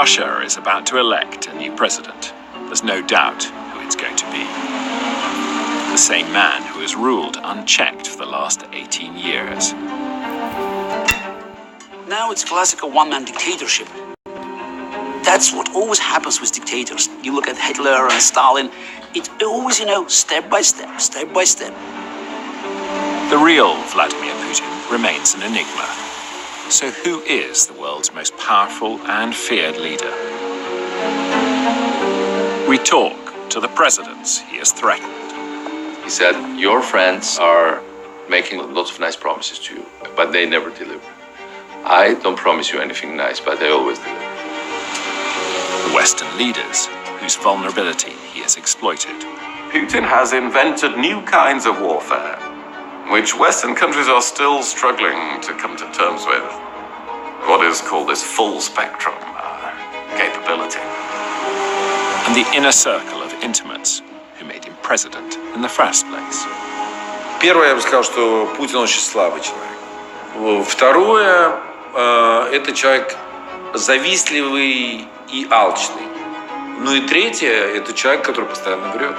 Russia is about to elect a new president. There's no doubt who it's going to be. The same man who has ruled unchecked for the last 18 years. Now it's classical one-man dictatorship. That's what always happens with dictators. You look at Hitler and Stalin, it's always, step by step, step by step. The real Vladimir Putin remains an enigma. So who is the world's most powerful and feared leader? We talk to the presidents he has threatened. He said, your friends are making lots of nice promises to you, but they never deliver. I don't promise you anything nice, but they always deliver. The Western leaders whose vulnerability he has exploited. Putin has invented new kinds of warfare, which Western countries are still struggling to come to terms with. What is called this full spectrum capability. And the inner circle of intimates who made him president in the first place. Первое, я бы сказал, что Путин очень слабый человек. Второе, это человек завистливый и алчный. Ну и третье, это человек, который постоянно врет.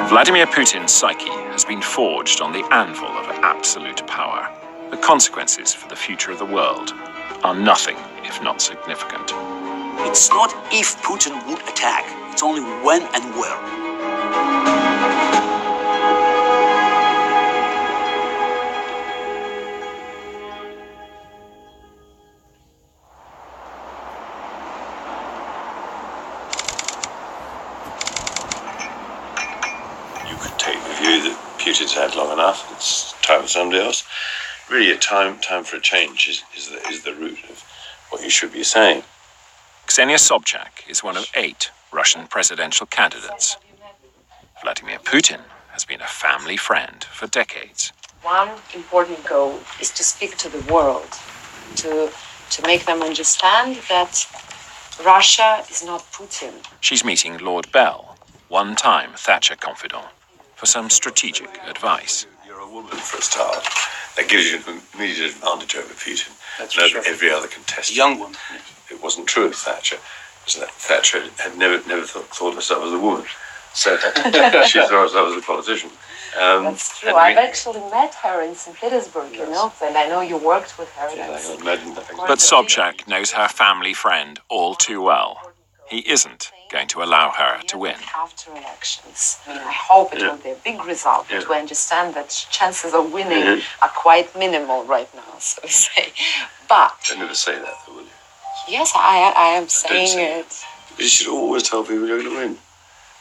Vladimir Putin's psyche has been forged on the anvil of absolute power. The consequences for the future of the world are nothing if not significant. It's not if Putin would attack, it's only when and where. You could take the view that Putin's had long enough, it's time for somebody else. Really, a time for a change is the root of what you should be saying. Ksenia Sobchak is one of 8 Russian presidential candidates. Vladimir Putin has been a family friend for decades. One important goal is to speak to the world, to make them understand that Russia is not Putin. She's meeting Lord Bell, one-time Thatcher confidant, for some strategic advice. You're a woman for a start. That gives you an immediate advantage over Putin and over sure. every other contestant. Young one. It wasn't true of Thatcher. Thatcher had never thought of herself as a woman. So she saw herself as a politician. That's true. I've actually met her in St Petersburg, and I know you worked with her. Yes, I can imagine that. But Sobchak knows her family friend all too well. He isn't going to allow her to win. After elections, I hope it will be a big result, but we understand that chances of winning are quite minimal right now, so to say. But Don't never say that, though, will you? yes, I am saying it. You should always tell people you're going to win.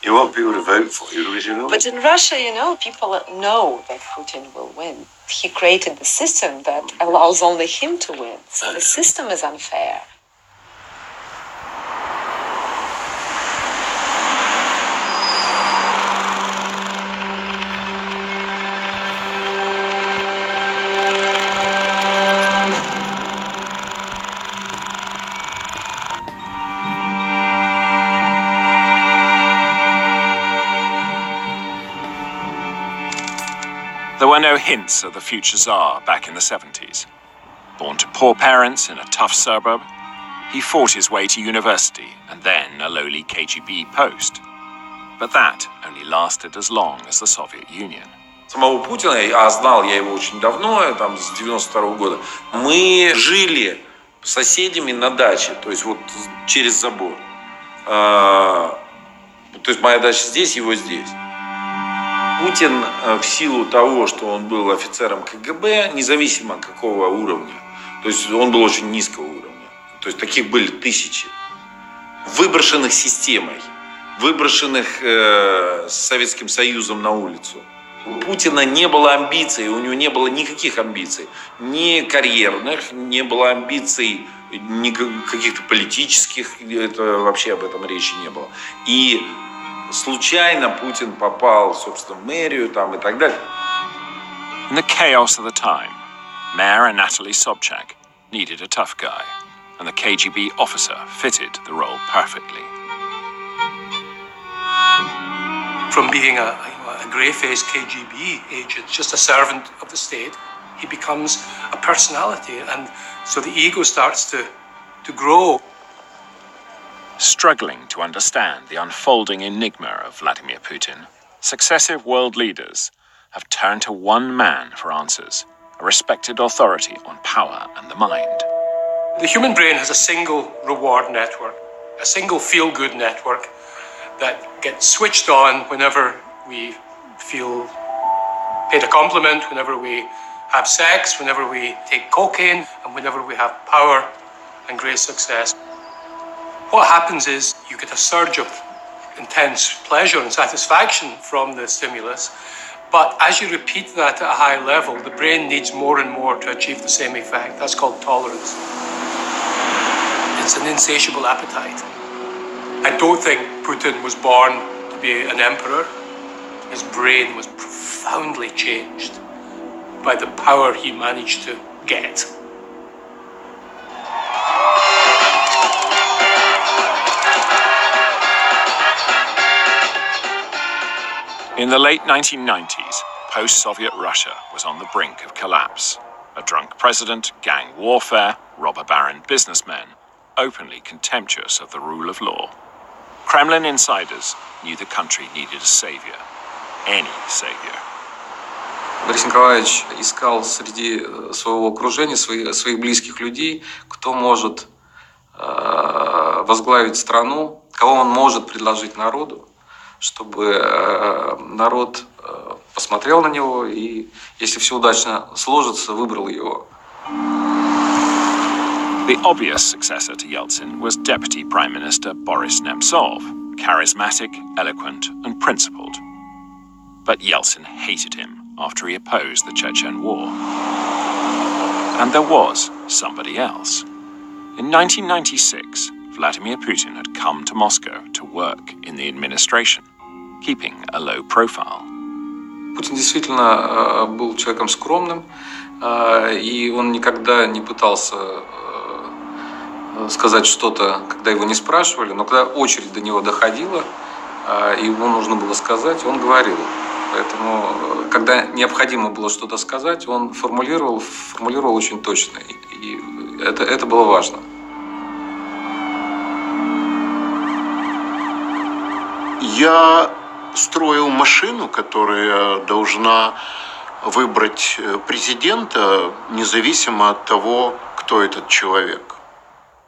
You want people to vote for you because you know. But in Russia, people know that Putin will win. He created the system that allows only him to win. So the system is unfair. There were no hints of the future Tsar back in the 70s. Born to poor parents in a tough suburb, he fought his way to university and then a lowly KGB post. But that only lasted as long as the Soviet Union. Самого Путина, а знал я его очень давно, с 92-го года, мы жили соседями на даче, то есть вот через забор. То есть моя дача здесь, его здесь. Путин в силу того, что он был офицером КГБ, независимо какого уровня, то есть он был очень низкого уровня, то есть таких были тысячи, выброшенных системой, выброшенных Советским Союзом на улицу. У Путина не было амбиций, у него не было никаких амбиций, ни карьерных, не было амбиций ни каких-то политических, это вообще об этом речи не было. И случайно Путин попал, собственно, в мэрию и так далее. In the chaos of the time, Mayor Anatoly Sobchak needed a tough guy, and the KGB officer fitted the role perfectly. From being a grey-faced KGB agent, just a servant of the state, he becomes a personality, and so the ego starts to grow. Struggling to understand the unfolding enigma of Vladimir Putin, successive world leaders have turned to one man for answers, a respected authority on power and the mind. The human brain has a single reward network, a single feel-good network that gets switched on whenever we feel paid a compliment, whenever we have sex, whenever we take cocaine, and whenever we have power and great success. What happens is you get a surge of intense pleasure and satisfaction from the stimulus, but as you repeat that at a high level, the brain needs more and more to achieve the same effect. That's called tolerance. It's an insatiable appetite. I don't think Putin was born to be an emperor. His brain was profoundly changed by the power he managed to get. In the late 1990s, post-Soviet Russia was on the brink of collapse. A drunk president, gang warfare, robber baron businessmen, openly contemptuous of the rule of law. Kremlin insiders knew the country needed a savior. Any savior. Борис Николаевич искал среди своего окружения, своих близких людей, кто может возглавить страну, кого он может предложить народу, чтобы народ посмотрел на него и, если все удачно сложится, выбрал его. The obvious successor to Yeltsin was Deputy Prime Minister Boris Nemtsov, charismatic, eloquent, and principled. But Yeltsin hated him after he opposed the Chechen War. And there was somebody else. In 1996, Vladimir Putin had come to Moscow to work in the administration, keeping a low profile. Путин действительно был человеком скромным, и он никогда не пытался сказать что-то, когда его не спрашивали, но когда очередь до него доходила, и ему нужно было сказать, он говорил. Поэтому, когда необходимо было что-то сказать, он формулировал очень точно, и это было важно. Я строил машину, которая должна выбрать президента, независимо от того, кто этот человек.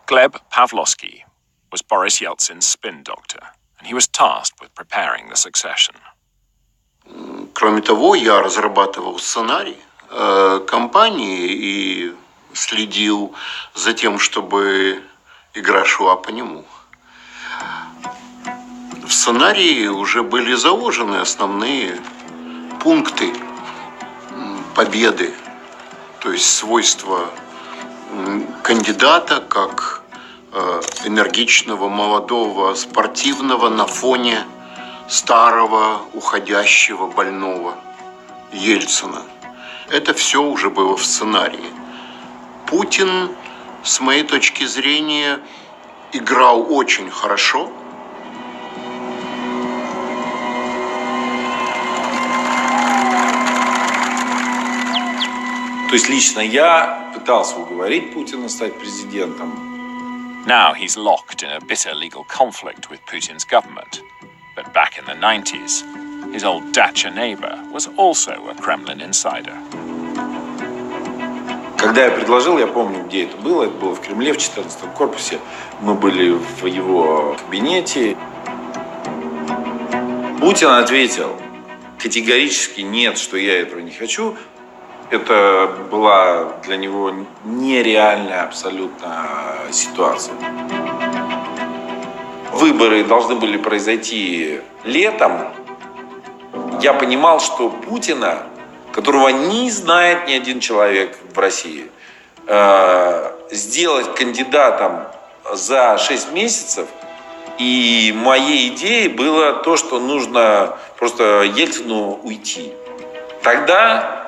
Gleb Pavlovsky was Boris Yeltsin's spin doctor, and he was tasked with preparing the succession. Кроме того, я разрабатывал сценарий кампании и следил за тем, чтобы игра шла по нему. В сценарии уже были заложены основные пункты победы, то есть свойства кандидата как энергичного, молодого, спортивного на фоне старого, уходящего, больного Ельцина. Это все уже было в сценарии. Путин, с моей точки зрения, играл очень хорошо. То есть лично я пытался уговорить Путина стать президентом. Now he's locked in a bitter legal conflict with Putin's government. But back in the 90s, his old dacha neighbor was also a Kremlin insider. Когда я предложил, я помню, где это было в Кремле, в 14-м корпусе. Мы были в его кабинете. Путин ответил категорически нет, что я этого не хочу. Это была для него нереальная абсолютно ситуация. Выборы должны были произойти летом. Я понимал, что Путина, которого не знает ни один человек в России, сделать кандидатом за 6 месяцев. И моей идеей было то, что нужно просто Ельцину уйти. Тогда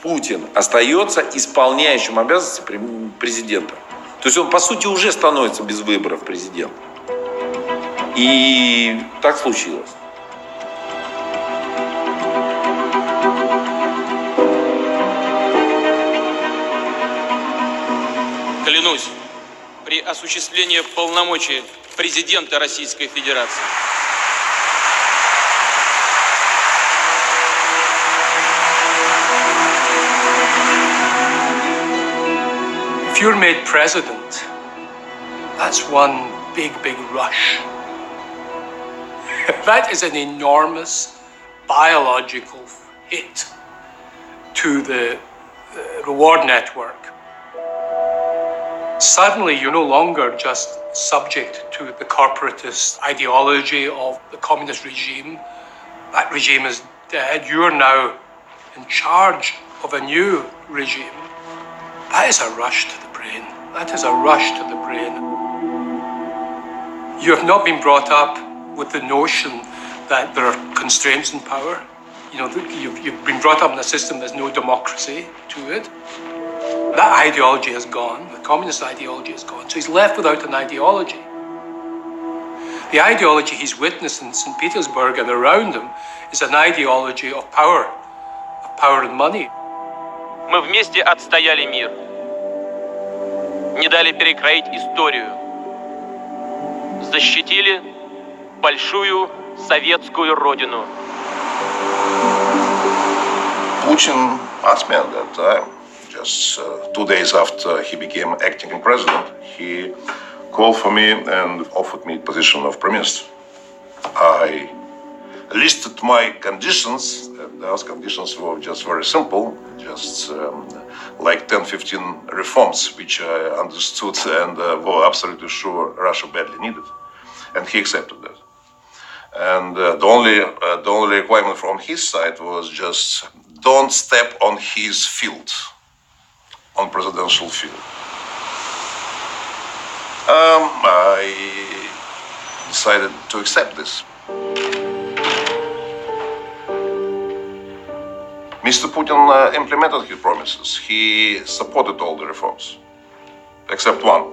Путин остается исполняющим обязанности президента. То есть он, по сути, уже становится без выборов президентом. И так случилось. Клянусь, при осуществлении полномочий президента Российской Федерации. If you're made president, that's one big rush. That is an enormous biological hit to the reward network. Suddenly, you're no longer just subject to the corporatist ideology of the communist regime. That regime is dead. You're now in charge of a new regime. That is a rush to the brain. That is a rush to the brain. You have not been brought up with the notion that there are constraints in power. You know, you've been brought up in a system there's no democracy to it. That ideology has gone, the communist ideology has gone, so he's left without an ideology. The ideology he's witnessed in St Petersburg and around him is an ideology of power and money. Мы вместе отстояли мир, не дали перекроить историю, защитили большую советскую родину. Putin asked me at that time, just 2 days after he became acting president, he called for me and offered me the position of Prime Minister. I listed my conditions, and those conditions were just very simple, just like 10-15 reforms, which I understood and were absolutely sure Russia badly needed. And he accepted that. And the only requirement from his side was just don't step on his field, on presidential field. I decided to accept this. Mr. Putin implemented his promises. He supported all the reforms, except one,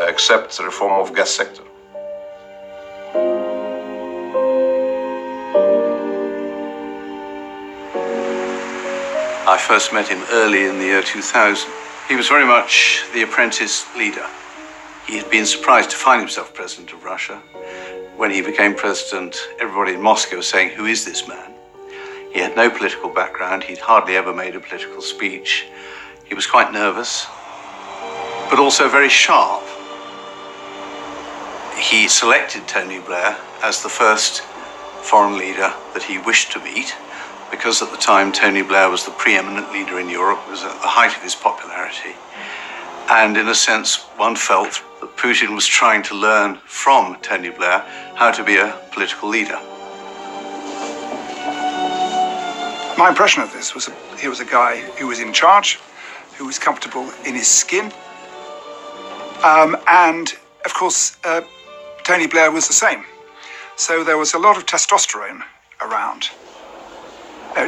except the reform of gas sector. I first met him early in the year 2000. He was very much the apprentice leader. He had been surprised to find himself president of Russia. When he became president, everybody in Moscow was saying, "Who is this man?" He had no political background. He'd hardly ever made a political speech. He was quite nervous, but also very sharp. He selected Tony Blair as the first foreign leader that he wished to meet, because at the time Tony Blair was the preeminent leader in Europe, was at the height of his popularity. And in a sense, one felt that Putin was trying to learn from Tony Blair how to be a political leader. My impression of this was he was a guy who was in charge, who was comfortable in his skin. And of course, Tony Blair was the same. So there was a lot of testosterone around.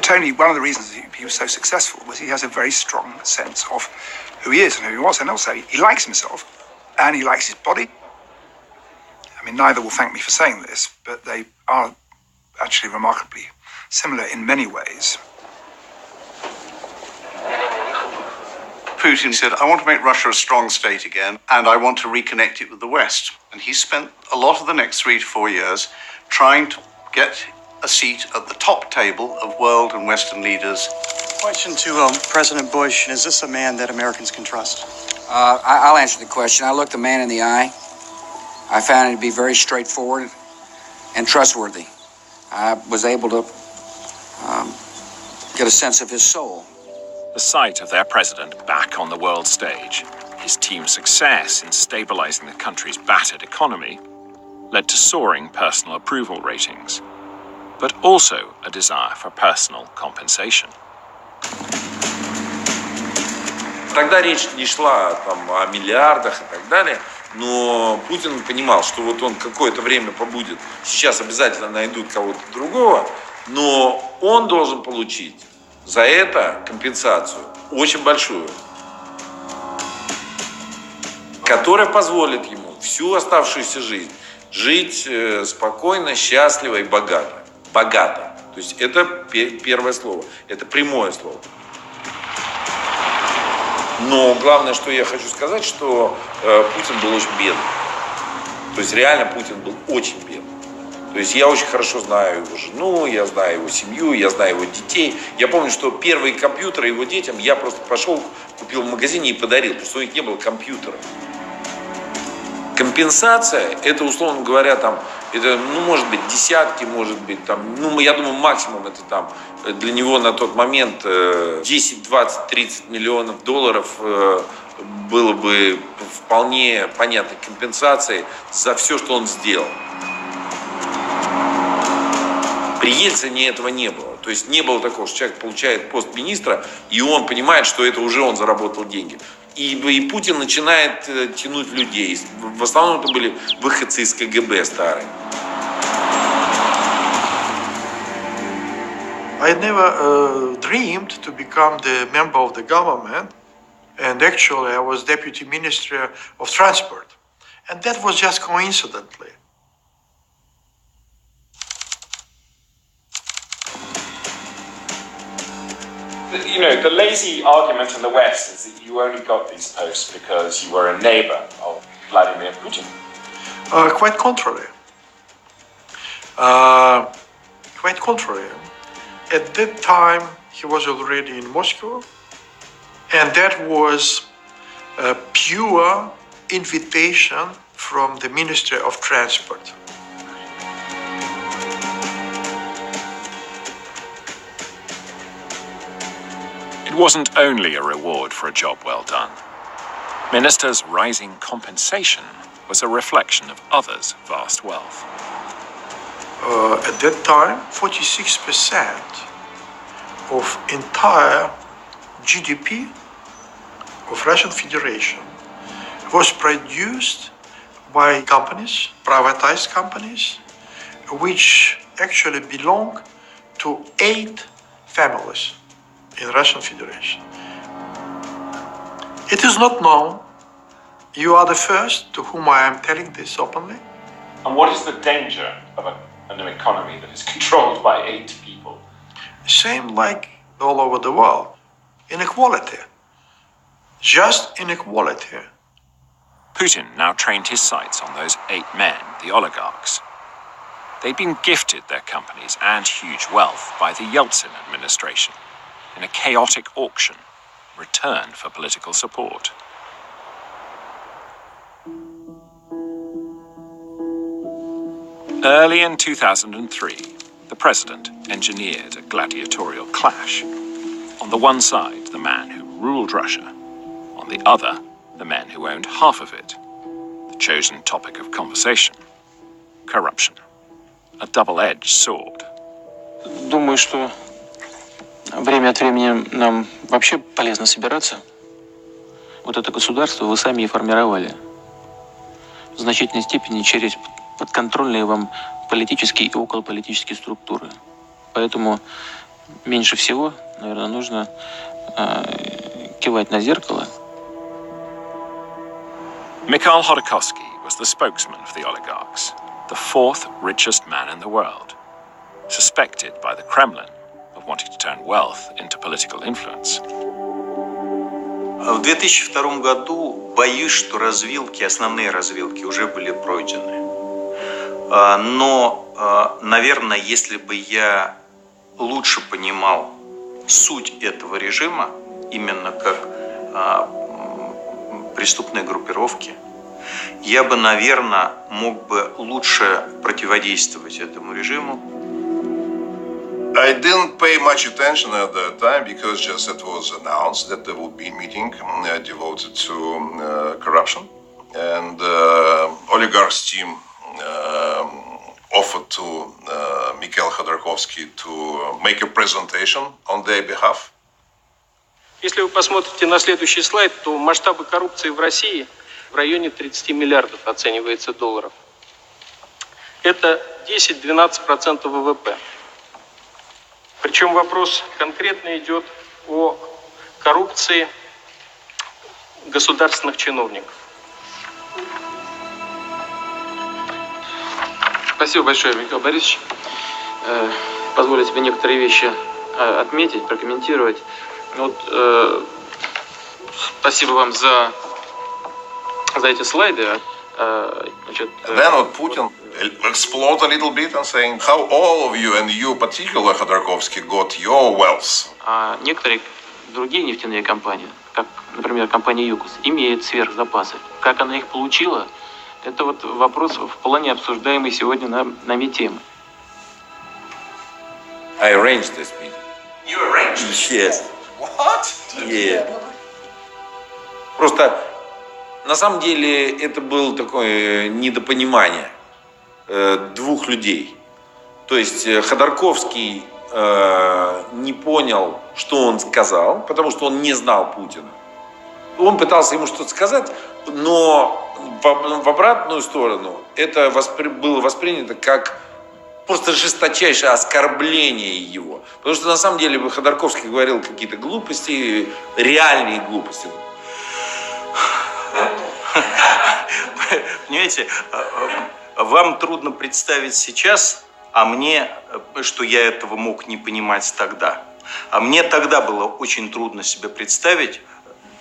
Tony, one of the reasons he was so successful was he has a very strong sense of who he is and who he was. And also, he likes himself and he likes his body. I mean, neither will thank me for saying this, but they are actually remarkably similar in many ways. Putin said, "I want to make Russia a strong state again, and I want to reconnect it with the West." And he spent a lot of the next 3 to 4 years trying to get a seat at the top table of world and Western leaders. Question to President Bush, is this a man that Americans can trust? I'll answer the question. I looked the man in the eye. I found him to be very straightforward and trustworthy. I was able to get a sense of his soul. The sight of their president back on the world stage, his team's success in stabilizing the country's battered economy, led to soaring personal approval ratings, but also a desire for personal compensation. Тогда речь не шла там о миллиардах и так далее, но Путин понимал, что вот он какое-то время побудет, сейчас обязательно найдут кого-то другого, но он должен получить за это компенсацию очень большую, которая позволит ему всю оставшуюся жизнь жить спокойно, счастливо и богато. Богато. То есть это первое слово, это прямое слово. Но главное, что я хочу сказать, что Путин был очень бедный. То есть реально Путин был очень бедный. То есть я очень хорошо знаю его жену, я знаю его семью, я знаю его детей. Я помню, что первые компьютеры его детям я просто пошел, купил в магазине и подарил, потому что у них не было компьютеров. Компенсация, это, условно говоря, там, это, ну, может быть, десятки, может быть, там, ну, я думаю, максимум это там для него на тот момент 10, 20, 30 миллионов долларов было бы вполне понятной компенсацией за все, что он сделал. При Ельцине этого не было. То есть не было такого, что человек получает пост министра, и он понимает, что это уже он заработал деньги. И Путин начинает тянуть людей. В основном это были выходцы из КГБ старые. I never dreamed to become the member of the government, and actually I was deputy minister of transport, and that was just coincidentally. You know, the lazy argument in the West is that you only got these posts because you were a neighbor of Vladimir Putin. Quite contrary. Quite contrary. At that time, he was already in Moscow, and that was a pure invitation from the Ministry of Transport. It wasn't only a reward for a job well done. Ministers' rising compensation was a reflection of others' vast wealth. At that time, 46% of entire GDP of Russian Federation was produced by companies, privatized companies, which actually belong to 8 families in Russian Federation. It is not known. You are the first to whom I am telling this openly. And what is the danger of an economy that is controlled by 8 people? Same like all over the world. Inequality. Just inequality. Putin now trained his sights on those 8 men, the oligarchs. They'd been gifted their companies and huge wealth by the Yeltsin administration in a chaotic auction, return for political support. Early in 2003, the president engineered a gladiatorial clash. On the one side, the man who ruled Russia. On the other, the men who owned half of it. The chosen topic of conversation: corruption. A double-edged sword. Думаю, что время от времени нам вообще полезно собираться. Вот это государство вы сами и формировали. В значительной степени через подконтрольные вам политические и околополитические структуры. Поэтому меньше всего, наверное, нужно кивать на зеркало. Mikhail Khordokovsky was the spokesman for the oligarchs, the 4th richest man in the world, suspected by the Kremlin of wanting to turn wealth into political influence. В 2002 году боюсь, что развилки, основные развилки уже были пройдены. Но, наверное, если бы я лучше понимал суть этого режима, именно как преступной группировки, я бы, наверное, мог бы лучше противодействовать этому режиму. I didn't pay much attention at that time because just it was announced that there would be a meeting devoted to corruption, and oligarchs team offered to Mikhail Khordokovsky to make a presentation on their behalf. Если вы посмотрите на следующий слайд, то масштабы коррупции в России в районе 30 миллиардов оценивается долларов. Это 10-12% ВВП. Причем вопрос конкретно идет о коррупции государственных чиновников. Спасибо большое, Михаил Борисович. Позволю себе некоторые вещи отметить, прокомментировать. Вот, спасибо вам за эти слайды. Then what Putin exploded a little bit and saying how all of you, and you particular, Khodorkovsky, got your wealth. А некоторые другие нефтяные компании, как, например, компания ЮКОС, имеют сверхзапасы. Как она их получила, это вот вопрос вполне обсуждаемый сегодня нами темы. I arranged this meeting. You arranged this? Yes. What? Yeah. Просто на самом деле это было такое недопонимание двух людей. То есть Ходорковский не понял, что он сказал, потому что он не знал Путина. Он пытался ему что-то сказать, но в обратную сторону это было воспринято как просто жесточайшее оскорбление его. Потому что на самом деле Ходорковский говорил какие-то глупости, реальные глупости. Понимаете, вам трудно представить сейчас, а мне, что я этого мог не понимать тогда. А мне тогда было очень трудно себе представить,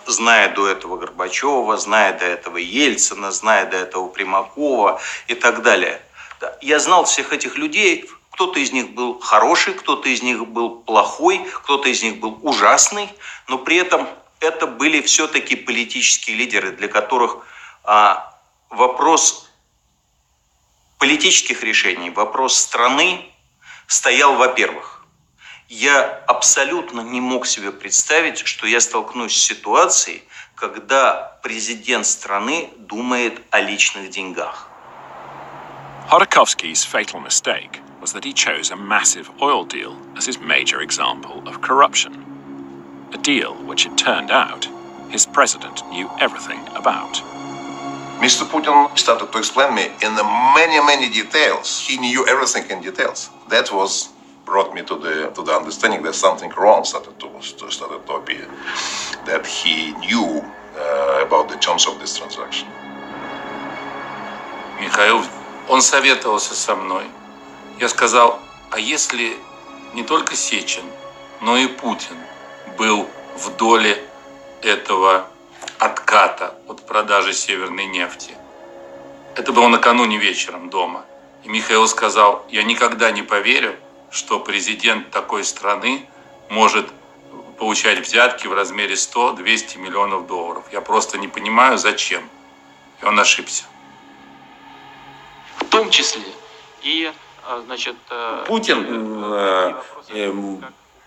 зная до этого Горбачева, зная до этого Ельцина, зная до этого Примакова и так далее. Я знал всех этих людей, кто-то из них был хороший, кто-то из них был плохой, кто-то из них был ужасный, но при этом это были все-таки политические лидеры, для которых вопрос политических решений, вопрос страны стоял, во-первых. Я абсолютно не мог себе представить, что я столкнусь с ситуацией, когда президент страны думает о личных деньгах. Khodorkovsky's fatal mistake was that he chose a massive oil deal as his major example of corruption. A deal which, it turned out, his president knew everything about. Mr. Putin started to explain me in the many details. He knew everything in details. That was brought me to the understanding that something wrong started to appear. That he knew about the terms of this transaction. Михаил, он советовался со мной. Я сказал, а если не только Сечин, но и Путин был в доле этого отката от продажи северной нефти. Это было накануне вечером дома. И Михаил сказал, я никогда не поверю, что президент такой страны может получать взятки в размере 100-200 миллионов долларов. Я просто не понимаю, зачем. И он ошибся. В том числе и, значит... Путин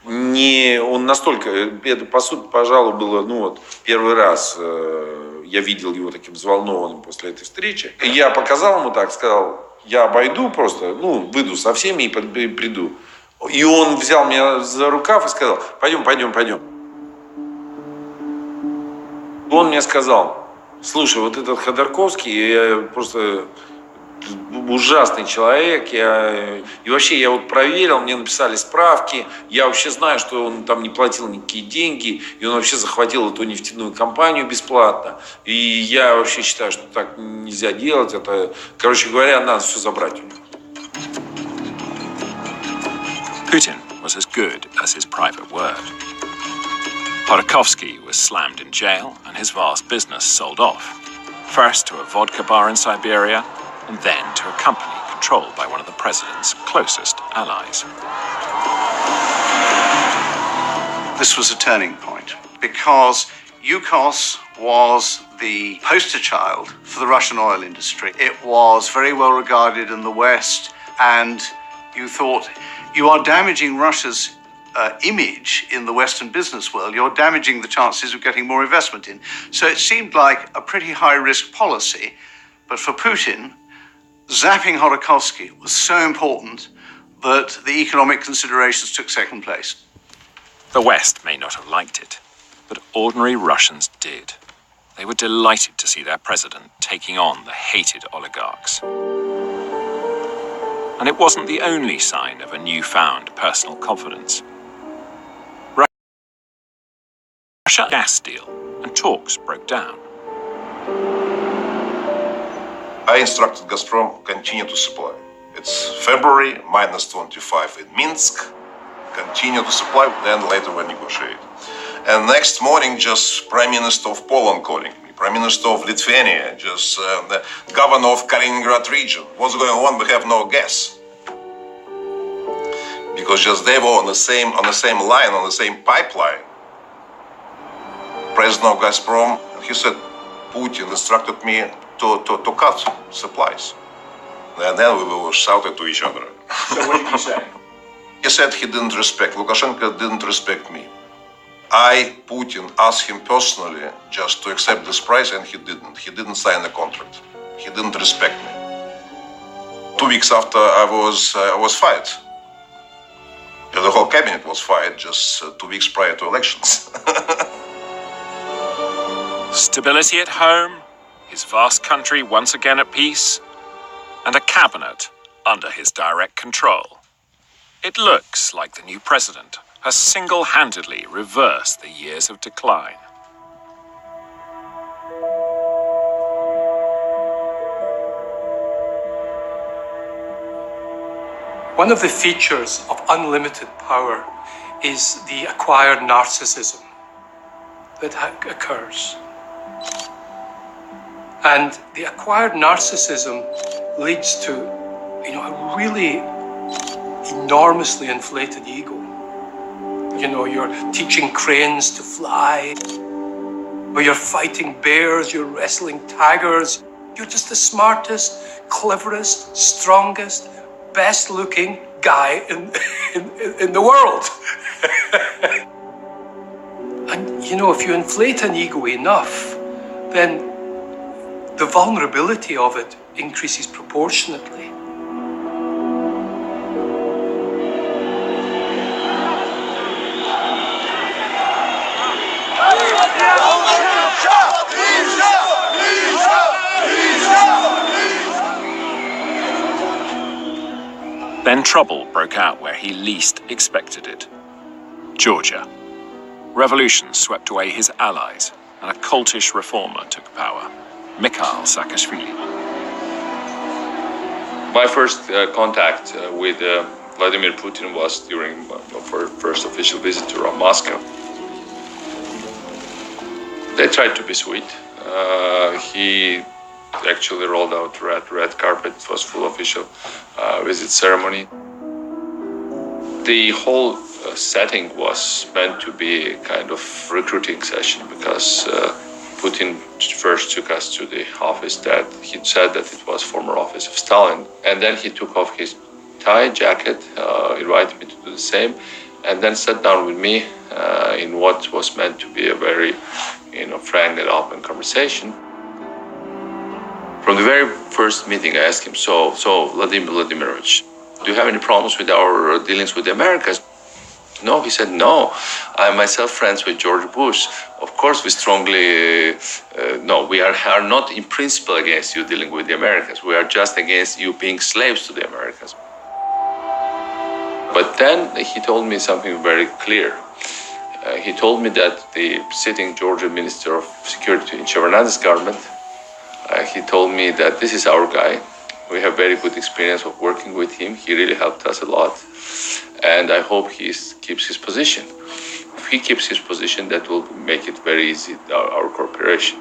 он настолько, это по сути, пожалуй, было, первый раз я видел его таким взволнованным после этой встречи. И я показал ему так, сказал, я обойду просто, выйду со всеми и приду. И он взял меня за рукав и сказал, пойдем. Он мне сказал, слушай, вот этот Ходорковский, я просто... ужасный человек, и вообще я вот проверил, мне написали справки, я вообще знаю, что он там не платил никакие деньги, и он вообще захватил эту нефтяную компанию бесплатно, и я вообще считаю, что так нельзя делать, это, короче говоря, надо все забрать у него. Putin was as good as his private word. Khodorkovsky was slammed in jail and his vast business sold off, first to a vodka bar in Siberia, and then to a company controlled by one of the president's closest allies. This was a turning point because Yukos was the poster child for the Russian oil industry. It was very well regarded in the West, and you thought, you are damaging Russia's image in the Western business world. You're damaging the chances of getting more investment in. So it seemed like a pretty high-risk policy, but for Putin, zapping Khodorkovsky was so important that the economic considerations took second place. The West may not have liked it, but ordinary Russians did. They were delighted to see their president taking on the hated oligarchs. And it wasn't the only sign of a newfound personal confidence. Russia gas deal and talks broke down. I instructed Gazprom continue to supply. It's February, -25 in Minsk. Continue to supply, then later we negotiate. And next morning, just Prime Minister of Poland calling me. Prime Minister of Lithuania, just the governor of Kaliningrad region. What's going on? We have no gas. Because just they were on the same line, on the same pipeline. President of Gazprom, he said, Putin instructed me to cut supplies. And then we were shouted to each other. So what did he say? He said he didn't respect, Lukashenko didn't respect me. I, Putin, asked him personally just to accept this price, and he didn't. He didn't sign the contract. He didn't respect me. 2 weeks after I was fired. The whole cabinet was fired just 2 weeks prior to elections. Stability at home, his vast country once again at peace, and a cabinet under his direct control. It looks like the new president has single-handedly reversed the years of decline. One of the features of unlimited power is the acquired narcissism that occurs. And the acquired narcissism leads to, a really enormously inflated ego. You're teaching cranes to fly, or you're fighting bears, you're wrestling tigers. You're just the smartest, cleverest, strongest, best-looking guy in the world. And, if you inflate an ego enough, then the vulnerability of it increases proportionately. Then trouble broke out where he least expected it. Georgia. Revolution swept away his allies, and a cultish reformer took power, Mikhail Saakashvili. My first contact with Vladimir Putin was during my first official visit to Moscow. They tried to be sweet. He actually rolled out red carpet. It was full official visit ceremony. The whole setting was meant to be a kind of recruiting session because Putin first took us to the office that he said that it was former office of Stalin. And then he took off his tie, jacket, invited me to do the same, and then sat down with me in what was meant to be a very frank and open conversation. From the very first meeting, I asked him, so Vladimir Vladimirovich, do you have any problems with our dealings with the Americans? No, he said, no. I am myself friends with George Bush. Of course, we strongly, no, we are not in principle against you dealing with the Americans. We are just against you being slaves to the Americans. But then he told me something very clear. He told me that the sitting Georgian Minister of Security in Shevardnadze's government, he told me that this is our guy. We have very good experience of working with him. He really helped us a lot. And I hope he keeps his position. If he keeps his position, that will make it very easy, our cooperation.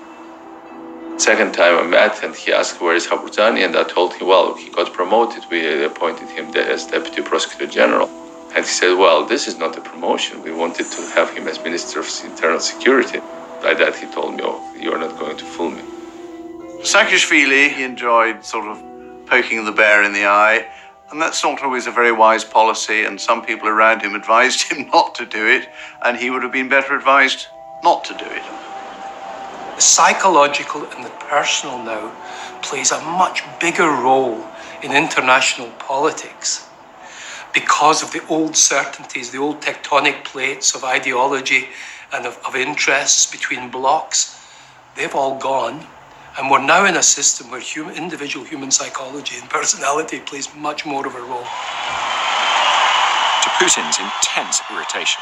Second time I met and he asked, where is Habrzani? And I told him, well, he got promoted. We appointed him as Deputy Prosecutor General. And he said, well, this is not a promotion. We wanted to have him as Minister of Internal Security. By that he told me, oh, you're not going to fool me. Saakashvili enjoyed sort of poking the bear in the eye, and that's not always a very wise policy, and some people around him advised him not to do it, and he would have been better advised not to do it. The psychological and the personal now plays a much bigger role in international politics because of the old certainties, the old tectonic plates of ideology and of interests between blocs. They've all gone. And we're now in a system where individual human psychology and personality plays much more of a role. To Putin's intense irritation,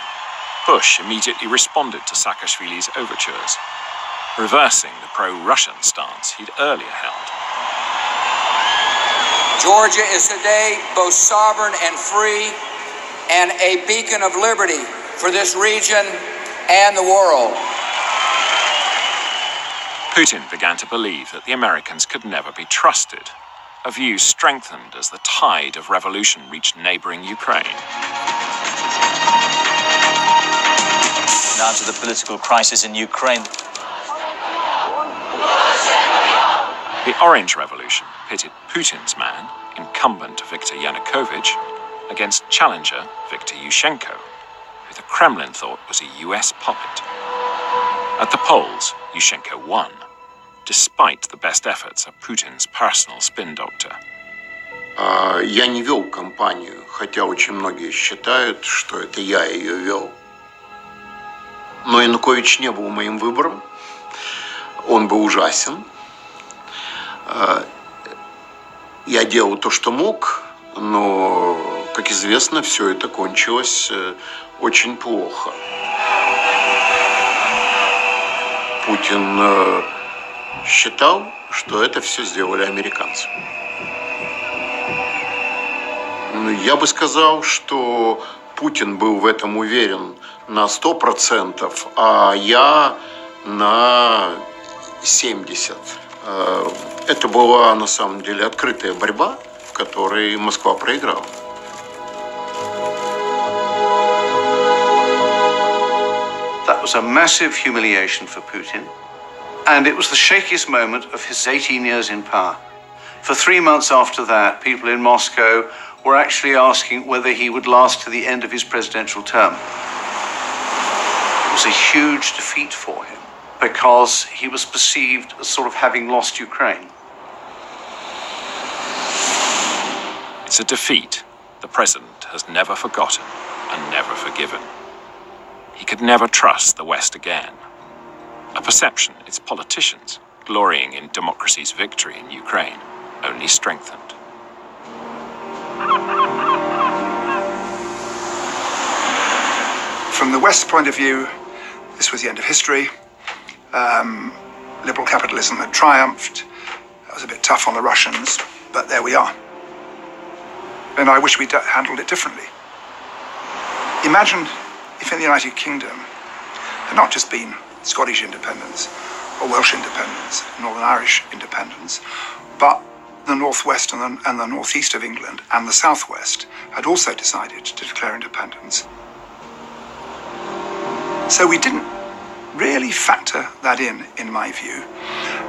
Bush immediately responded to Saakashvili's overtures, reversing the pro-Russian stance he'd earlier held. Georgia is today both sovereign and free and a beacon of liberty for this region and the world. Putin began to believe that the Americans could never be trusted, a view strengthened as the tide of revolution reached neighboring Ukraine. Now to the political crisis in Ukraine. The Orange Revolution pitted Putin's man, incumbent Viktor Yanukovych, against challenger Viktor Yushchenko, who the Kremlin thought was a US puppet. At the polls, Yushchenko won, despite the best efforts of Putin's personal spin doctor. Я не вел кампанию, хотя очень многие считают, что это я ее вел. Но Янукович не был моим выбором. Он был ужасен. Я делал то, что мог, но, как известно, все это кончилось очень плохо. Путин считал, что это все сделали американцы. Я бы сказал, что Путин был в этом уверен на 100%, а я на 70%. Это была на самом деле открытая борьба, в которой Москва проиграла. That was a massive humiliation for Putin, and it was the shakiest moment of his 18 years in power. For 3 months after that, people in Moscow were actually asking whether he would last to the end of his presidential term. It was a huge defeat for him because he was perceived as sort of having lost Ukraine. It's a defeat the president has never forgotten and never forgiven. He could never trust the West again. A perception its politicians, glorying in democracy's victory in Ukraine, only strengthened. From the West's point of view, this was the end of history. Liberal capitalism had triumphed. That was a bit tough on the Russians, but there we are. And I wish we'd handled it differently. Imagine if in the United Kingdom had not just been Scottish independence or Welsh independence, Northern Irish independence, but the northwest and the northeast of England and the southwest had also decided to declare independence. So we didn't really factor that in my view.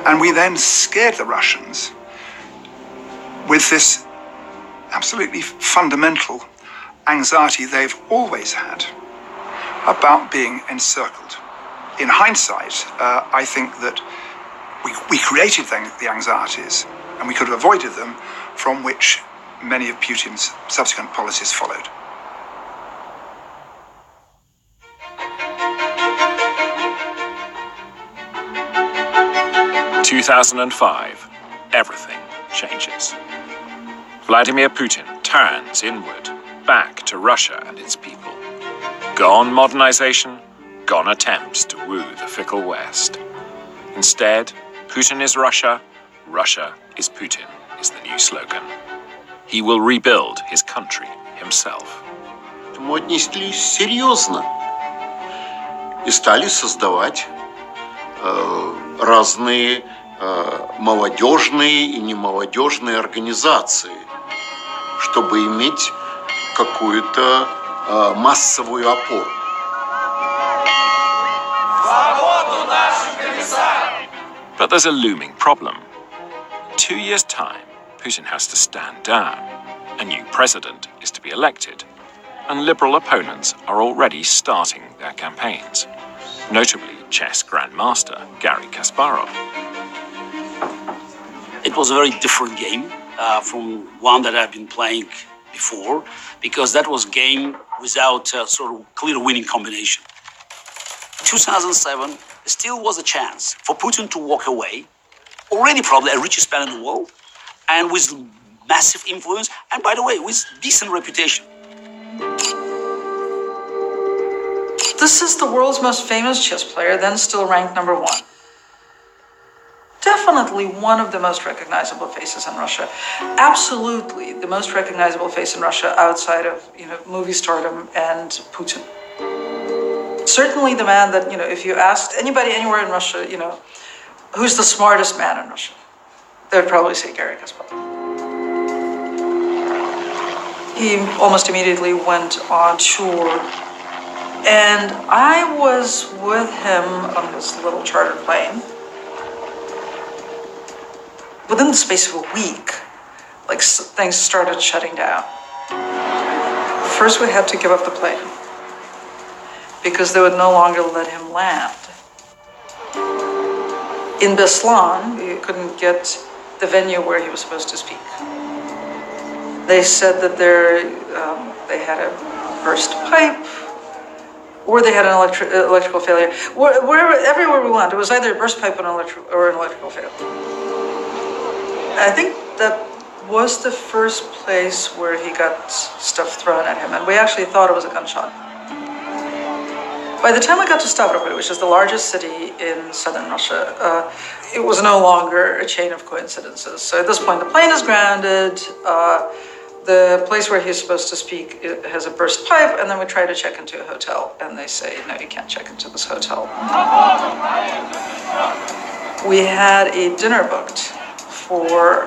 And we then scared the Russians with this absolutely fundamental anxiety they've always had about being encircled. In hindsight, I think that we created the anxieties and we could have avoided them, from which many of Putin's subsequent policies followed. In 2005, everything changes. Vladimir Putin turns inward, back to Russia and its people. Gone modernization, gone attempts to woo the fickle West. Instead, Putin is Russia, Russia is Putin is the new slogan. He will rebuild his country himself. Мы отнеслись серьезно и стали создавать разные молодежные и немолодежные организации, чтобы иметь какую-то массовую опору. But there's a looming problem. In 2 years' time, Putin has to stand down. A new president is to be elected, and liberal opponents are already starting their campaigns, notably chess grandmaster Gary Kasparov. It was a very different game from one that I've been playing before, because that was a game without a sort of clear winning combination. 2007 still was a chance for Putin to walk away, already probably the richest man in the world, and with massive influence, and by the way, with decent reputation. This is the world's most famous chess player, then still ranked number 1. Definitely one of the most recognizable faces in Russia. Absolutely the most recognizable face in Russia outside of, movie stardom and Putin. Certainly the man that, if you asked anybody anywhere in Russia, who's the smartest man in Russia? They would probably say Gary Kasparov. He almost immediately went on tour, and I was with him on this little chartered plane. Within the space of a week, like things started shutting down. First, we had to give up the plane because they would no longer let him land. In Beslan, we couldn't get the venue where he was supposed to speak. They said that they had a burst pipe, or they had an electrical failure. Everywhere we went, it was either a burst pipe or an electrical failure. I think that was the first place where he got stuff thrown at him, and we actually thought it was a gunshot. By the time we got to Stavropol, which is the largest city in southern Russia, it was no longer a chain of coincidences. So at this point, the plane is grounded, the place where he's supposed to speak has a burst pipe, and then we try to check into a hotel, and they say, no, you can't check into this hotel. We had a dinner booked for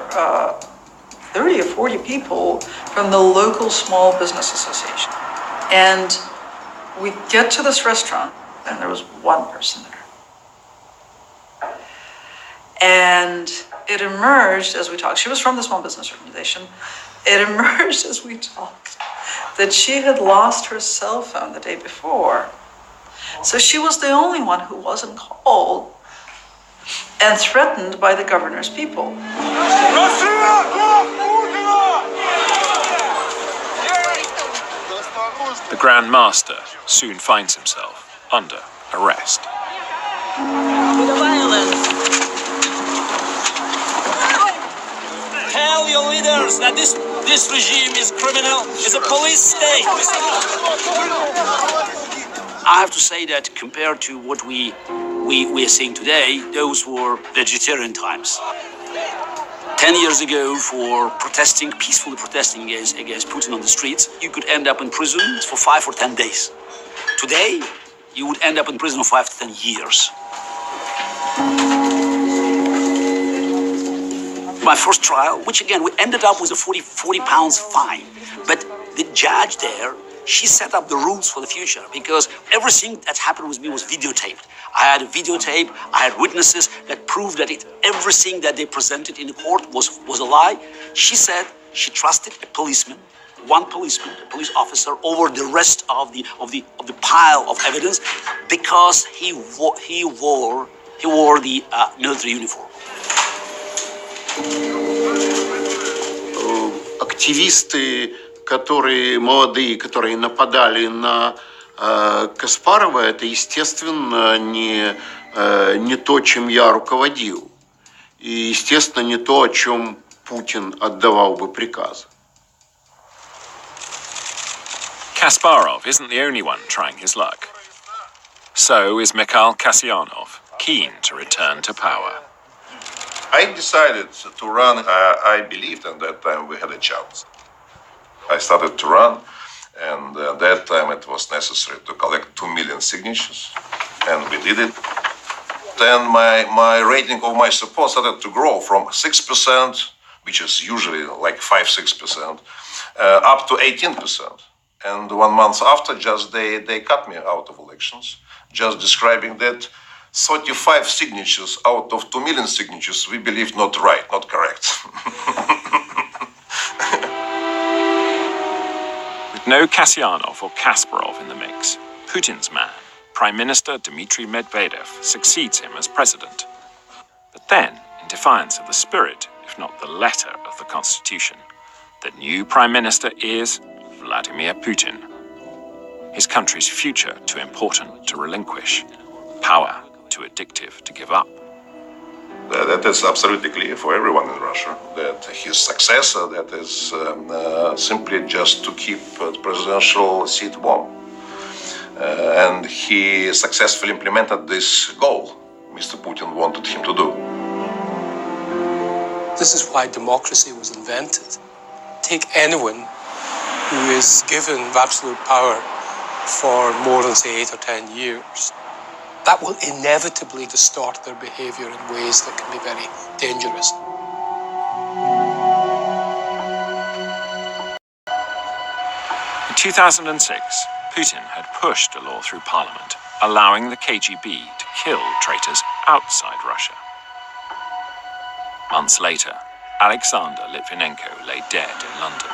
30 or 40 people from the local small business association. And we get to this restaurant, and there was one person there. And it emerged as we talked. She was from the small business organization. It emerged as we talked that she had lost her cell phone the day before. So she was the only one who wasn't called and threatened by the governor's people. The Grand Master soon finds himself under arrest. Tell your leaders that this regime is criminal, is a police state. I have to say that compared to what we are seeing today, those were vegetarian times. 10 years ago, for peacefully protesting against Putin on the streets, you could end up in prison for 5 or 10 days. Today, you would end up in prison for 5 to 10 years. My first trial, which again, we ended up with a 40 pounds fine. But the judge there, she set up the rules for the future because everything that happened with me was videotaped. I had a videotape, I had witnesses that proved that everything that they presented in the court was a lie. She said she trusted a policeman, one policeman, a police officer, over the rest of the pile of evidence because he wore the military uniform. Активисты, которые молодые, которые нападали на Каспарова, это, естественно, не то, чем я руководил. И, естественно, не то, о чем Путин отдавал бы приказы. Kasparov isn't the only one trying his luck. So is Mikhail Khordokovsky, keen to return to power. I decided to run. I believed at that time we had a chance. I started to run, and at that time it was necessary to collect 2 million signatures, and we did it. Then my rating of my support started to grow from 6%, which is usually like 5-6%, up to 18%. And 1 month after, just they cut me out of elections, just describing that 35 signatures out of 2 million signatures we believe not right, not correct. With no Kasyanov or Kasparov in the mix, Putin's man, Prime Minister Dmitry Medvedev, succeeds him as president. But then, in defiance of the spirit, if not the letter of the Constitution, the new Prime Minister is Vladimir Putin. His country's future too important to relinquish, power too addictive to give up. That is absolutely clear for everyone in Russia, that his successor, that is simply just to keep the presidential seat warm. And he successfully implemented this goal Mr. Putin wanted him to do. This is why democracy was invented. Take anyone who is given absolute power for more than, say, 8 or 10 years. that will inevitably distort their behavior in ways that can be very dangerous. In 2006, Putin had pushed a law through parliament, allowing the KGB to kill traitors outside Russia. Months later, Alexander Litvinenko lay dead in London.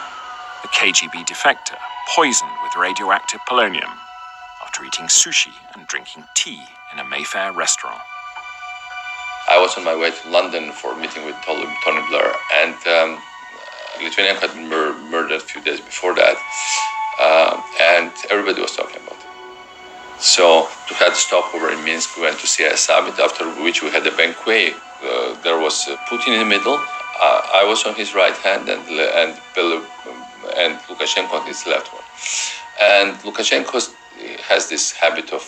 The KGB defector poisoned with radioactive polonium after eating sushi and drinking tea in a Mayfair restaurant. I was on my way to London for a meeting with Tony Blair, and Litvinenko had been murdered a few days before that, and everybody was talking about it. So we had a stopover in Minsk. We went to see a summit, after which we had a banquet. There was Putin in the middle. I was on his right hand, and Lukashenko on his left one. And Lukashenko has this habit of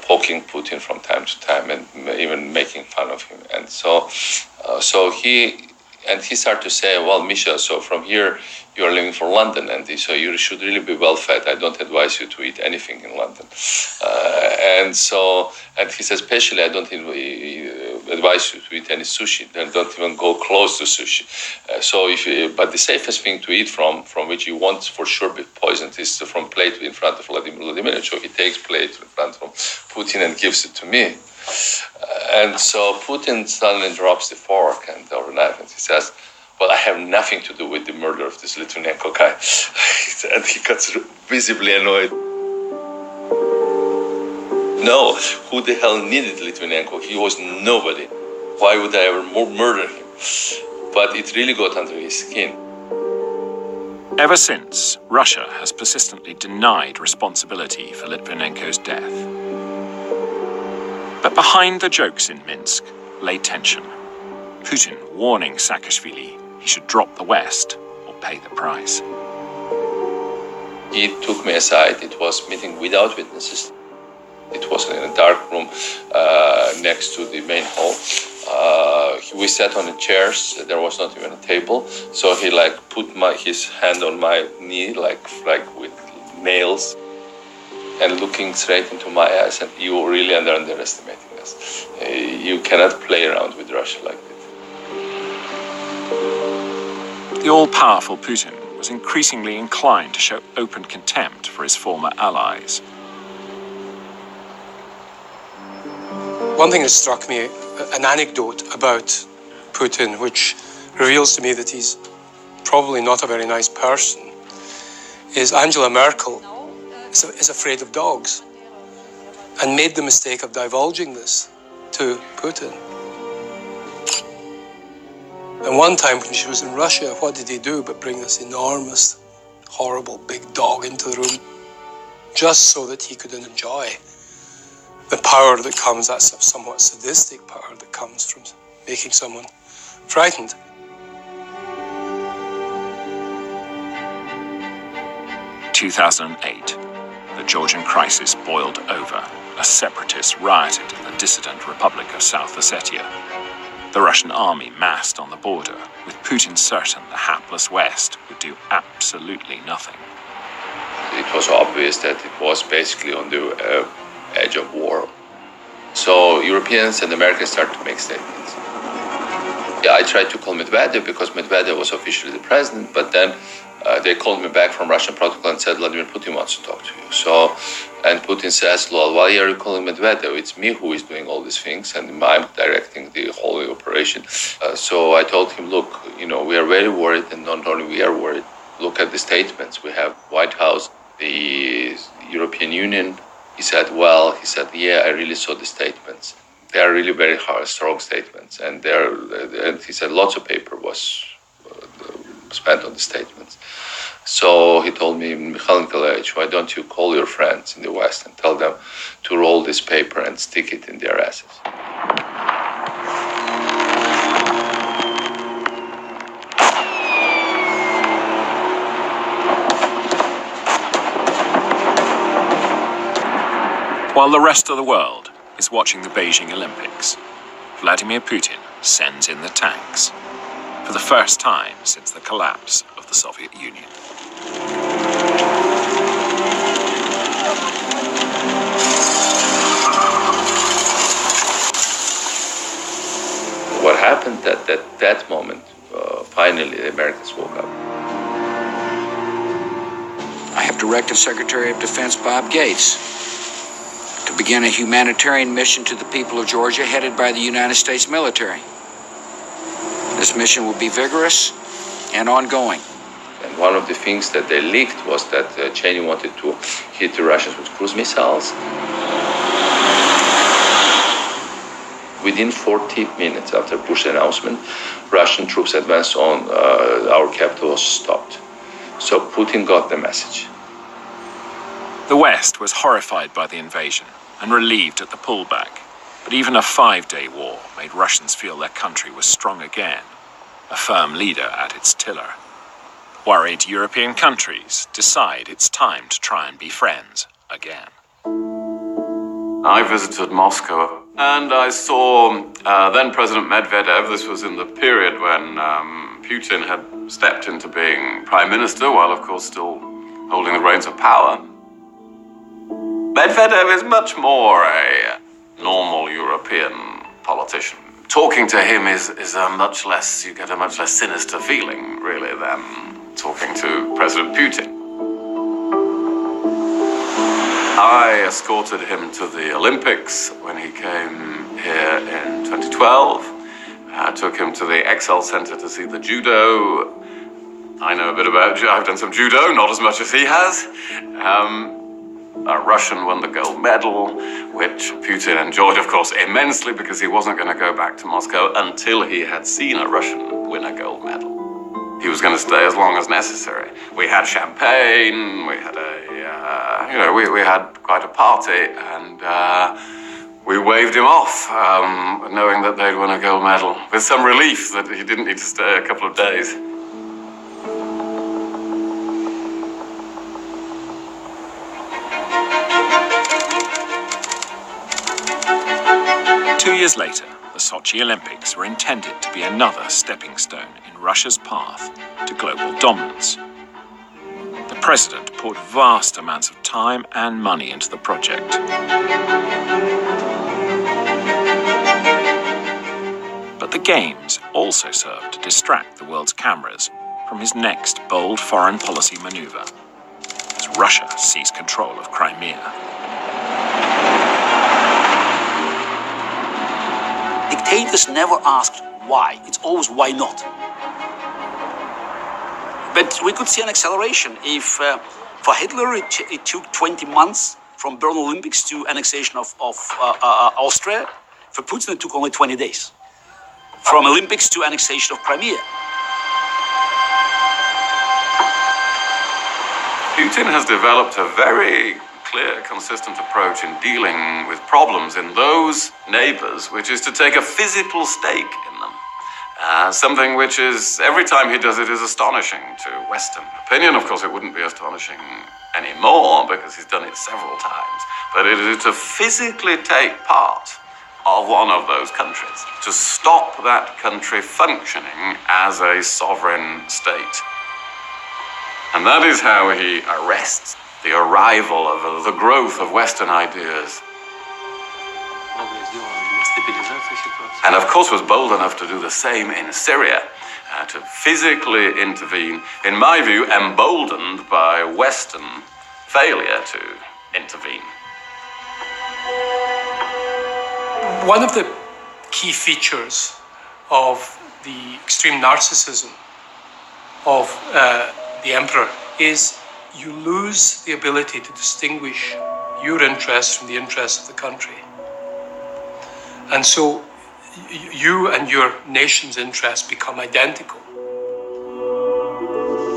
poking Putin from time to time and even making fun of him. And so he started to say, well, Misha, so from here you are leaving for London, and so you should really be well fed. I don't advise you to eat anything in London. And he says, especially I don't advise you to eat any sushi. Then don't even go close to sushi. But the safest thing to eat from which you won't for sure be poisoned is from plate in front of Vladimir. So he takes plate in front of Putin and gives it to me. And so Putin suddenly drops the fork and the knife, and he says, well, I have nothing to do with the murder of this Litvinenko guy. And he got visibly annoyed. No, who the hell needed Litvinenko? He was nobody. Why would I ever murder him? But it really got under his skin. Ever since, Russia has persistently denied responsibility for Litvinenko's death. But behind the jokes in Minsk lay tension. Putin warning Saakashvili he should drop the West or pay the price. He took me aside. It was meeting without witnesses. It was in a dark room next to the main hall. We sat on the chairs. There was not even a table. So he put his hand on my knee like with nails, and looking straight into my eyes. And you are really underestimating us. You cannot play around with Russia like that. The all-powerful Putin was increasingly inclined to show open contempt for his former allies. One thing that struck me, an anecdote about Putin, which reveals to me that he's probably not a very nice person, is Angela Merkel is afraid of dogs and made the mistake of divulging this to Putin. And one time when she was in Russia, what did he do but bring this enormous, horrible big dog into the room just so that he could enjoy the power that comes, that somewhat sadistic power that comes from making someone frightened. In 2008, the Georgian crisis boiled over as separatists rioted in the dissident Republic of South Ossetia. The Russian army massed on the border, with Putin certain the hapless West would do absolutely nothing. It was obvious that it was basically on the edge of war. So Europeans and Americans started to make statements. Yeah, I tried to call Medvedev because Medvedev was officially the president, but then they called me back from Russian protocol and said, Vladimir Putin wants to talk to you. And Putin says, well, why are you calling Medvedev? It's me who is doing all these things, and I'm directing the whole operation. So I told him, look, we are very worried, and not only we are worried, look at the statements. We have White House, the European Union. He said, yeah, I really saw the statements. They are really very hard, strong statements. And he said lots of paper was spent on the statements. So he told me, Mikhail Nikolaevich, why don't you call your friends in the West and tell them to roll this paper and stick it in their asses? While the rest of the world is watching the Beijing Olympics, Vladimir Putin sends in the tanks for the first time since the collapse of the Soviet Union. moment, at that moment, finally the Americans woke up. I have directed Secretary of Defense Bob Gates to begin a humanitarian mission to the people of Georgia headed by the United States military. This mission will be vigorous and ongoing. And one of the things that they leaked was that Cheney wanted to hit the Russians with cruise missiles. Within 40 minutes after Bush's announcement, Russian troops advanced on our capital was stopped. So Putin got the message. The West was horrified by the invasion and relieved at the pullback. But even a 5-day war made Russians feel their country was strong again, a firm leader at its tiller. Worried European countries decide it's time to try and be friends again. I visited Moscow and I saw then President Medvedev. This was in the period when Putin had stepped into being prime minister, while of course still holding the reins of power. Medvedev is much more a normal European politician. Talking to him is a much less, you get a much less sinister feeling, really, than talking to President Putin. I escorted him to the Olympics when he came here in 2012. I took him to the Excel Center to see the judo. I know a bit about judo. I've done some judo, not as much as he has. A Russian won the gold medal, which Putin enjoyed, of course, immensely because he wasn't going to go back to Moscow until he had seen a Russian win a gold medal. He was going to stay as long as necessary. We had champagne, we had we had quite a party, and we waved him off, knowing that they'd won a gold medal, with some relief that he didn't need to stay a couple of days. Two years later, the Sochi Olympics were intended to be another stepping stone in Russia's path to global dominance. The president poured vast amounts of time and money into the project. But the Games also served to distract the world's cameras from his next bold foreign policy maneuver, as Russia seized control of Crimea. Dictators never asked why. It's always why not. But we could see an acceleration if, for Hitler, it took 20 months from Berlin Olympics to annexation of Austria. For Putin, it took only 20 days. From Olympics to annexation of Crimea. Putin has developed a very clear, consistent approach in dealing with problems in those neighbors, which is to take a physical stake in them. Something which is, every time he does it, is astonishing to Western opinion. Of course, it wouldn't be astonishing anymore because he's done it several times. But it is to physically take part of one of those countries, to stop that country functioning as a sovereign state. And that is how he arrests the arrival of the growth of Western ideas. And of course was bold enough to do the same in Syria, to physically intervene, in my view, emboldened by Western failure to intervene. One of the key features of the extreme narcissism of the emperor is you lose the ability to distinguish your interests from the interests of the country. And so you and your nation's interests become identical.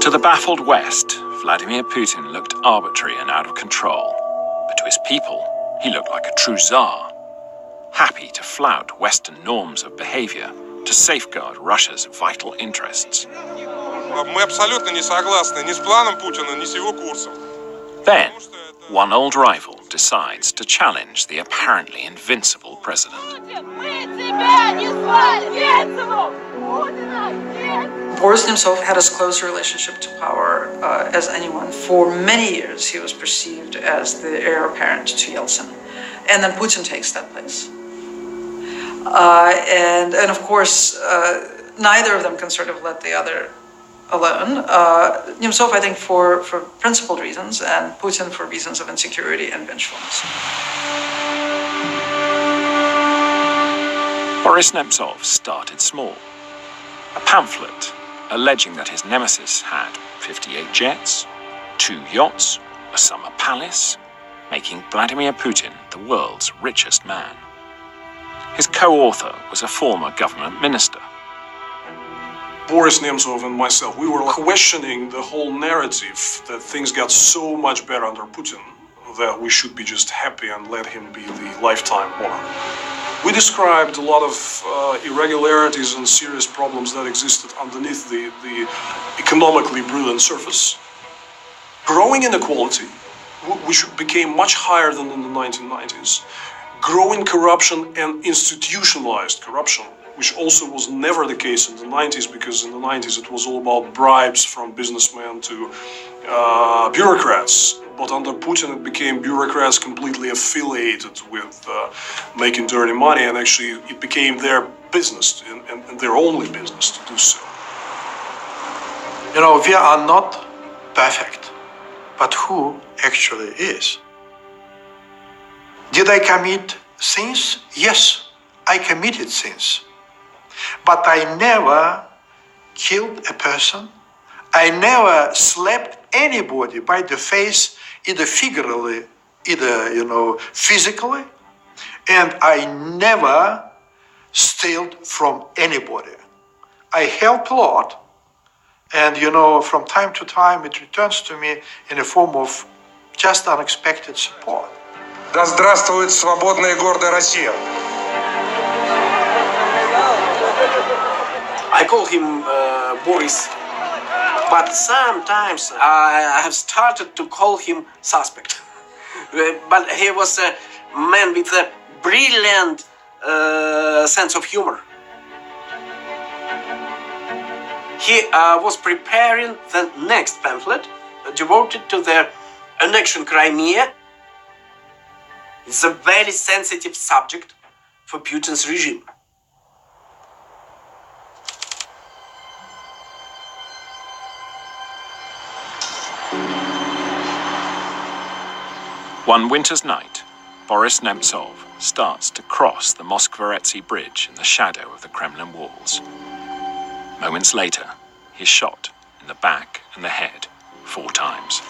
To the baffled West, Vladimir Putin looked arbitrary and out of control. But to his people, he looked like a true Tsar, happy to flout Western norms of behavior to safeguard Russia's vital interests. Мы абсолютно не согласны ни с планом Путина, ни с его курсом. Then, one old rival decides to challenge the apparently invincible president. Boris himself had as close a relationship to power as anyone. For many years, he was perceived as the heir apparent to Yeltsin. And then Putin takes that place. And of course, neither of them can sort of let the other alone. Nemtsov, I think, for principled reasons, and Putin for reasons of insecurity and vengefulness. Boris Nemtsov started small. A pamphlet alleging that his nemesis had 58 jets, 2 yachts, a summer palace, making Vladimir Putin the world's richest man. His co-author was a former government minister. Boris Nemtsov and myself, we were questioning the whole narrative that things got so much better under Putin that we should be just happy and let him be the lifetime monarch. We described a lot of irregularities and serious problems that existed underneath the economically brilliant surface. Growing inequality, which became much higher than in the 1990s, growing corruption and institutionalized corruption, which also was never the case in the 90s, because in the 90s it was all about bribes from businessmen to bureaucrats. But under Putin it became bureaucrats completely affiliated with making dirty money, and actually it became their business and their only business to do so. You know, we are not perfect, but who actually is? Did I commit sins? Yes, I committed sins. But I never killed a person. I never slapped anybody by the face, either figuratively, either, physically. And I never stole from anybody. I help a lot. And, from time to time, it returns to me in a form of just unexpected support. Да здравствует свободная и гордая Россия! I call him Boris, but sometimes I have started to call him suspect. But he was a man with a brilliant sense of humor. He was preparing the next pamphlet devoted to the annexion Crimea. It's a very sensitive subject for Putin's regime. One winter's night, Boris Nemtsov starts to cross the Moskva-Retsi Bridge in the shadow of the Kremlin walls. Moments later, he's shot in the back and the head 4 times.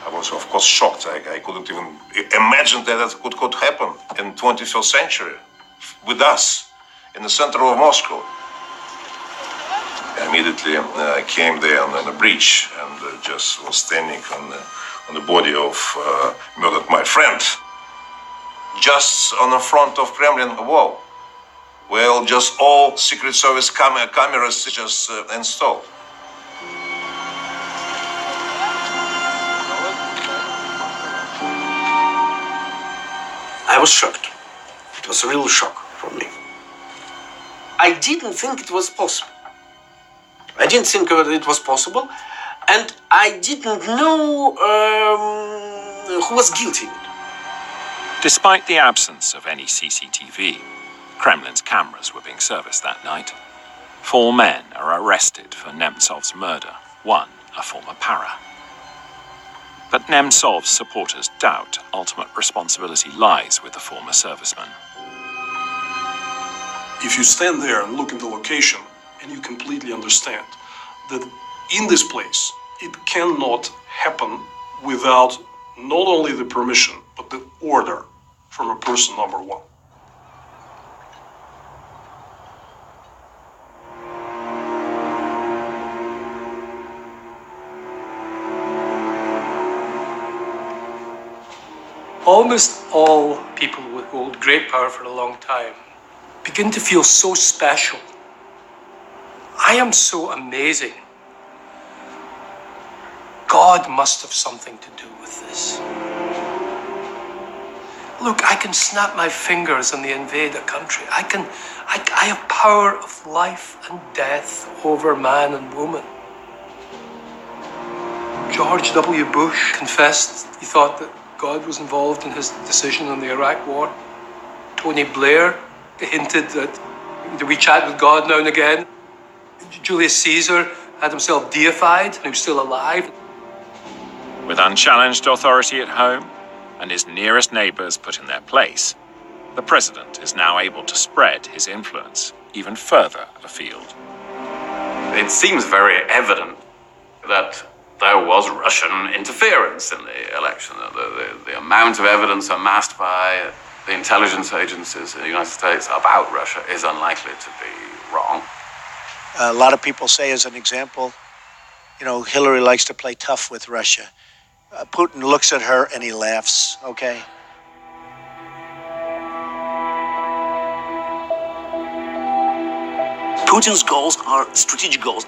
I was, of course, shocked. I couldn't even imagine that could happen in the 21st century with us in the center of Moscow. I immediately came there on the bridge and just was standing on the body of murdered my friend, just on the front of Kremlin wall. Well, just all Secret Service cameras just installed. I was shocked. It was a real shock for me. I didn't think it was possible. I didn't think it was possible, and I didn't know who was guilty. Despite the absence of any CCTV, Kremlin's cameras were being serviced that night. 4 men are arrested for Nemtsov's murder, 1 a former para. But Nemtsov's supporters doubt ultimate responsibility lies with the former serviceman. If you stand there and look at the location, and you completely understand that in this place, it cannot happen without not only the permission, but the order from a person number 1. Almost all people who hold great power for a long time begin to feel so special. I am so amazing. God must have something to do with this. Look, I can snap my fingers and invade a country. I have power of life and death over man and woman. George W. Bush confessed he thought that God was involved in his decision on the Iraq War. Tony Blair hinted that we chat with God now and again. Julius Caesar had himself deified, and he was still alive. With unchallenged authority at home and his nearest neighbors put in their place, the president is now able to spread his influence even further afield. It seems very evident that there was Russian interference in the election. The amount of evidence amassed by the intelligence agencies in the United States about Russia is unlikely to be wrong. A lot of people say, as an example, Hillary likes to play tough with Russia. Putin looks at her and he laughs, okay? Putin's goals are strategic goals.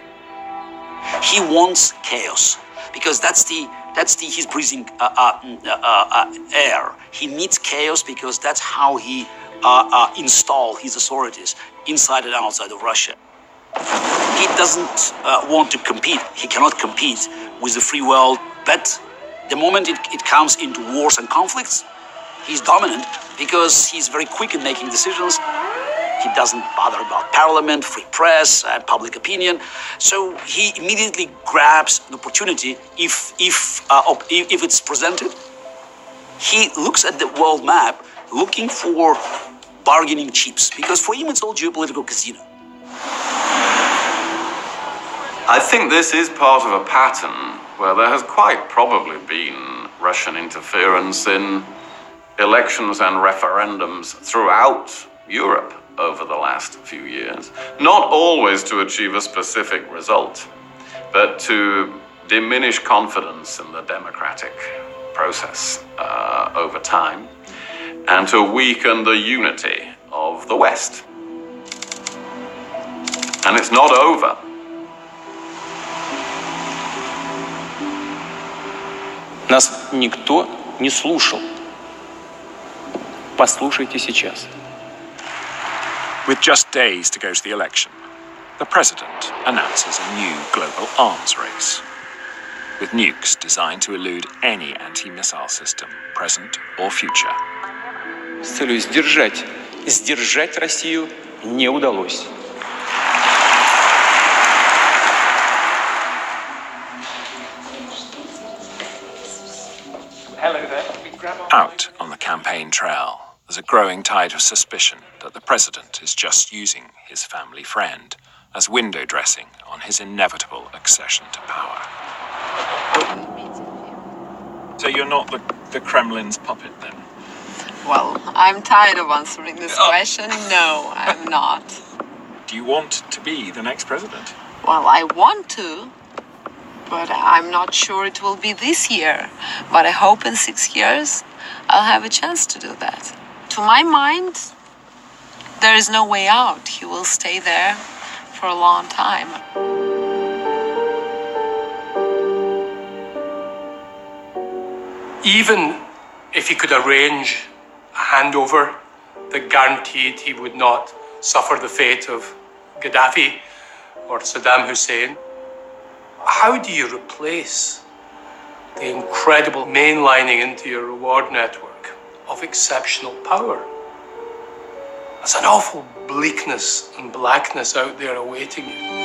He wants chaos because he's breathing air. He needs chaos because that's how he install his authorities inside and outside of Russia. He doesn't want to compete. He cannot compete with the free world. But the moment it comes into wars and conflicts, he's dominant because he's very quick in making decisions. He doesn't bother about parliament, free press, and public opinion. So he immediately grabs an opportunity if it's presented. He looks at the world map looking for bargaining chips because for him it's all geopolitical casino. I think this is part of a pattern where there has quite probably been Russian interference in elections and referendums throughout Europe over the last few years. Not always to achieve a specific result, but to diminish confidence in the democratic process over time, and to weaken the unity of the West. And it's not over. Нас никто не слушал. Послушайте сейчас. With just days to go to the election, the president announces a new global arms race, with nukes designed to elude any anti-missile system, present or future. С целью сдержать Россию не удалось. Out on the campaign trail, there's a growing tide of suspicion that the president is just using his family friend as window dressing on his inevitable accession to power. So you're not the Kremlin's puppet then? Well, I'm tired of answering this question. No, I'm not. Do you want to be the next president? Well, I want to, but I'm not sure it will be this year. But I hope in 6 years I'll have a chance to do that. To my mind, there is no way out. He will stay there for a long time. Even if he could arrange a handover that guaranteed he would not suffer the fate of Gaddafi or Saddam Hussein, how do you replace the incredible mainlining into your reward network of exceptional power? There's an awful bleakness and blackness out there awaiting you.